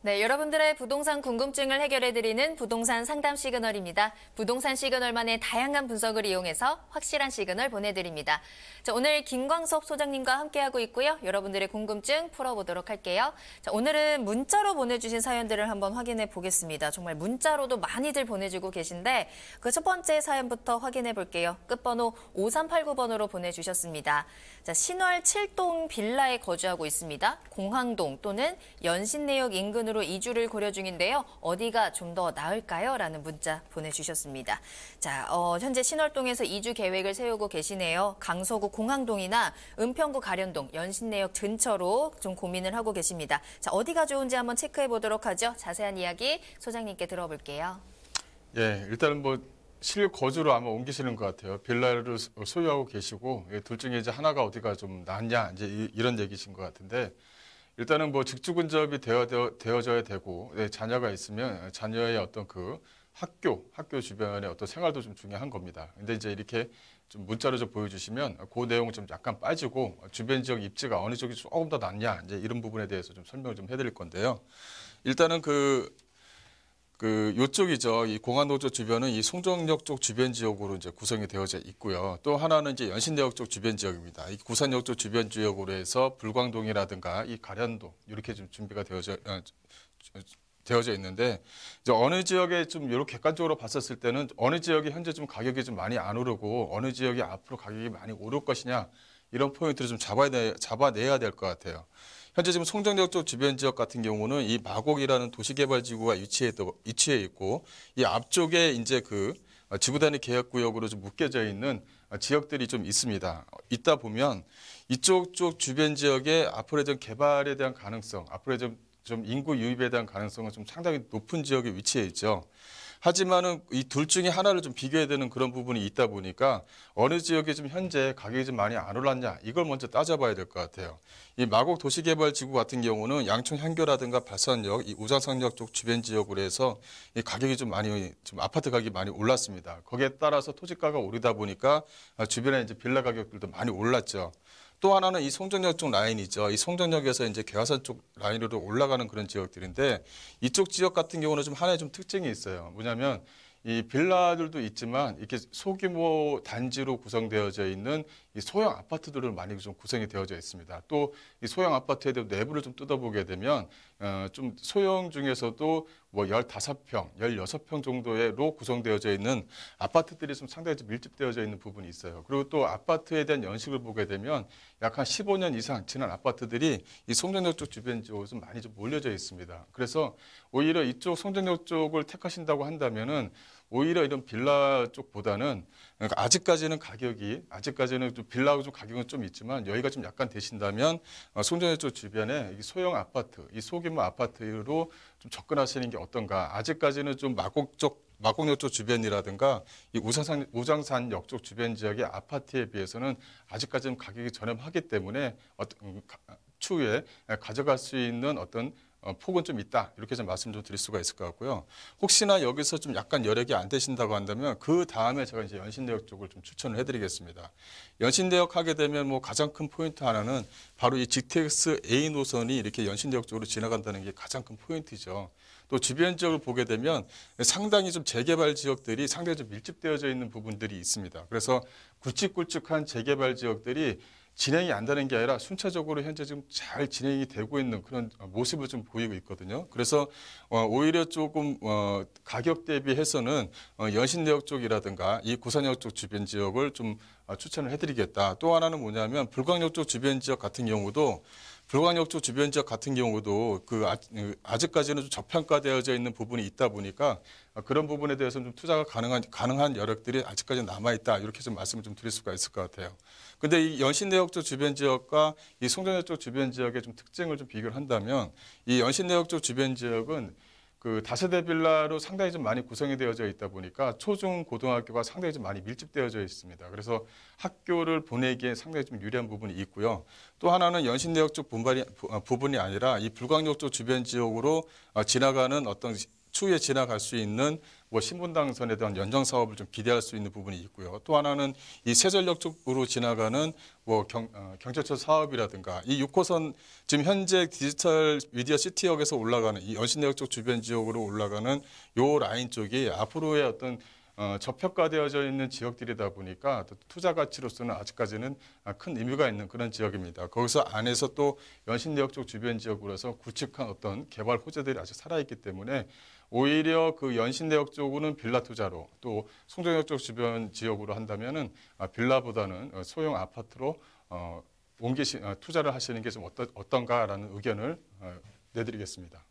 네, 여러분들의 부동산 궁금증을 해결해드리는 부동산 상담 시그널입니다. 부동산 시그널만의 다양한 분석을 이용해서 확실한 시그널 보내드립니다. 자, 오늘 김광석 소장님과 함께하고 있고요. 여러분들의 궁금증 풀어보도록 할게요. 자, 오늘은 문자로 보내주신 사연들을 한번 확인해 보겠습니다. 정말 문자로도 많이들 보내주고 계신데 그 첫 번째 사연부터 확인해 볼게요. 끝번호 5389번으로 보내주셨습니다. 자, 신월 7동 빌라에 거주하고 있습니다. 공항동 또는 연신내역 인근으로 이주를 고려 중인데요. 어디가 좀 더 나을까요? 라는 문자 보내주셨습니다. 자, 현재 신월동에서 이주 계획을 세우고 계시네요. 강서구 공항동이나 은평구 가련동, 연신내역 근처로 좀 고민을 하고 계십니다. 자, 어디가 좋은지 한번 체크해 보도록 하죠. 자세한 이야기 소장님께 들어볼게요. 예, 일단은 실 거주로 아마 옮기시는 것 같아요. 빌라를 소유하고 계시고 둘 중에 이제 하나가 어디가 좀 낫냐 이제 이런 얘기신 것 같은데 일단은 직주 근접이 되어져야 되고 자녀가 있으면 자녀의 어떤 그 학교 주변의 어떤 생활도 좀 중요한 겁니다. 근데 이제 이렇게 좀 문자로 좀 보여주시면 그 내용은 좀 약간 빠지고 주변 지역 입지가 어느 쪽이 조금 더 낫냐 이제 이런 부분에 대해서 좀 설명을 좀 해드릴 건데요. 일단은 요쪽이죠. 이 공안도 쪽 주변은 이 송정역 쪽 주변 지역으로 이제 구성이 되어져 있고요. 또 하나는 이제 연신내역 쪽 주변 지역입니다. 이 구산역 쪽 주변 지역으로 해서 불광동이라든가 이 가련동 이렇게 좀 준비가 되어져 있는데 이제 어느 지역에 좀 이렇게 객관적으로 봤었을 때는 어느 지역이 현재 좀 가격이 좀 많이 안 오르고 어느 지역이 앞으로 가격이 많이 오를 것이냐 이런 포인트를 좀 잡아내야 될 것 같아요. 현재 지금 송정역 쪽 주변 지역 같은 경우는 이 마곡이라는 도시개발지구가 위치해 있고 이 앞쪽에 이제 지구 단위 계획구역으로 좀 묶여져 있는 지역들이 좀 있습니다. 있다 보면 이쪽 쪽 주변 지역에 앞으로의 좀 개발에 대한 가능성, 앞으로의 좀 인구 유입에 대한 가능성은 좀 상당히 높은 지역에 위치해 있죠. 하지만은 이 둘 중에 하나를 좀 비교해야 되는 그런 부분이 있다 보니까 어느 지역에 좀 현재 가격이 좀 많이 안 올랐냐 이걸 먼저 따져봐야 될 것 같아요. 이 마곡 도시개발지구 같은 경우는 양촌향교라든가 발산역, 이 우장성역 쪽 주변 지역으로 해서 이 가격이 좀 아파트 가격이 많이 올랐습니다. 거기에 따라서 토지가가 오르다 보니까 주변에 이제 빌라 가격들도 많이 올랐죠. 또 하나는 이 송정역 쪽 라인이죠. 이 송정역에서 이제 개화산 쪽 라인으로 올라가는 그런 지역들인데 이쪽 지역 같은 경우는 좀 하나의 좀 특징이 있어요. 뭐냐면 이 빌라들도 있지만 이렇게 소규모 단지로 구성되어져 있는 이 소형 아파트들은 많이 좀 구성이 되어져 있습니다. 또 이 소형 아파트에 대한 내부를 좀 뜯어보게 되면 좀 소형 중에서도 15평, 16평 정도로 구성되어져 있는 아파트들이 좀 상당히 좀 밀집되어져 있는 부분이 있어요. 그리고 또 아파트에 대한 연식을 보게 되면 약 한 15년 이상 지난 아파트들이 이 송정역 쪽 주변 지역으로 좀 많이 좀 몰려져 있습니다. 그래서 오히려 이쪽 송정역 쪽을 택하신다고 한다면은 오히려 이런 빌라 쪽보다는 아직까지는 좀 빌라 좀 가격은 좀 있지만 여유가 좀 약간 되신다면 송정역 쪽 주변에 소형 아파트, 이 소규모 아파트로 좀 접근하시는 게 어떤가. 아직까지는 좀 마곡역 쪽 주변이라든가 이 우장산역 쪽 주변 지역의 아파트에 비해서는 아직까지는 가격이 저렴하기 때문에 추후에 가져갈 수 있는 어떤 폭은 좀 있다. 이렇게 좀 말씀 좀 드릴 수가 있을 것 같고요. 혹시나 여기서 좀 약간 여력이 안 되신다고 한다면 그 다음에 제가 이제 연신내역 쪽을 좀 추천을 해드리겠습니다. 연신내역 하게 되면 가장 큰 포인트 하나는 바로 이 GTX A 노선이 이렇게 연신내역 쪽으로 지나간다는 게 가장 큰 포인트죠. 또 주변 지역을 보게 되면 상당히 좀 재개발 지역들이 상당히 좀 밀집되어져 있는 부분들이 있습니다. 그래서 굵직굵직한 재개발 지역들이 진행이 안 되는 게 아니라 순차적으로 현재 지금 잘 진행이 되고 있는 그런 모습을 좀 보이고 있거든요. 그래서 오히려 조금 가격 대비해서는 연신내역 쪽이라든가 이 구산역 쪽 주변 지역을 좀 추천을 해드리겠다. 또 하나는 뭐냐면 불광역 쪽 주변 지역 같은 경우도 아직까지는 좀 저평가되어져 있는 부분이 있다 보니까 그런 부분에 대해서는 좀 투자가 가능한 여력들이 아직까지 남아있다. 이렇게 좀 말씀을 좀 드릴 수가 있을 것 같아요. 근데 이 연신내역 쪽 주변 지역과 이 송정역 쪽 주변 지역의 좀 특징을 좀 비교를 한다면 이 연신내역 쪽 주변 지역은 다세대 빌라로 상당히 좀 많이 구성이 되어져 있다 보니까 초중 고등학교가 상당히 좀 많이 밀집되어져 있습니다. 그래서 학교를 보내기에 상당히 좀 유리한 부분이 있고요. 또 하나는 연신내역 쪽 부분이 아니라 이 불광역 쪽 주변 지역으로 지나가는 어떤 추후에 지나갈 수 있는 뭐 신분당선에 대한 연장 사업을 좀 기대할 수 있는 부분이 있고요. 또 하나는 이 세전력 쪽으로 지나가는 뭐 경찰청 사업이라든가 이 6호선 지금 현재 디지털 미디어 시티역에서 올라가는 이 연신내역 쪽 주변 지역으로 올라가는 요 라인 쪽이 앞으로의 어떤 저평가되어져 있는 지역들이다 보니까 또 투자 가치로서는 아직까지는 큰 의미가 있는 그런 지역입니다. 거기서 안에서 또 연신내역 쪽 주변 지역으로서 굵직한 어떤 개발 호재들이 아직 살아있기 때문에 오히려 그 연신내역 쪽으로는 빌라 투자로 또 송정역 쪽 주변 지역으로 한다면은 빌라보다는 소형 아파트로 투자를 하시는 게 좀 어떤가라는 의견을 내드리겠습니다.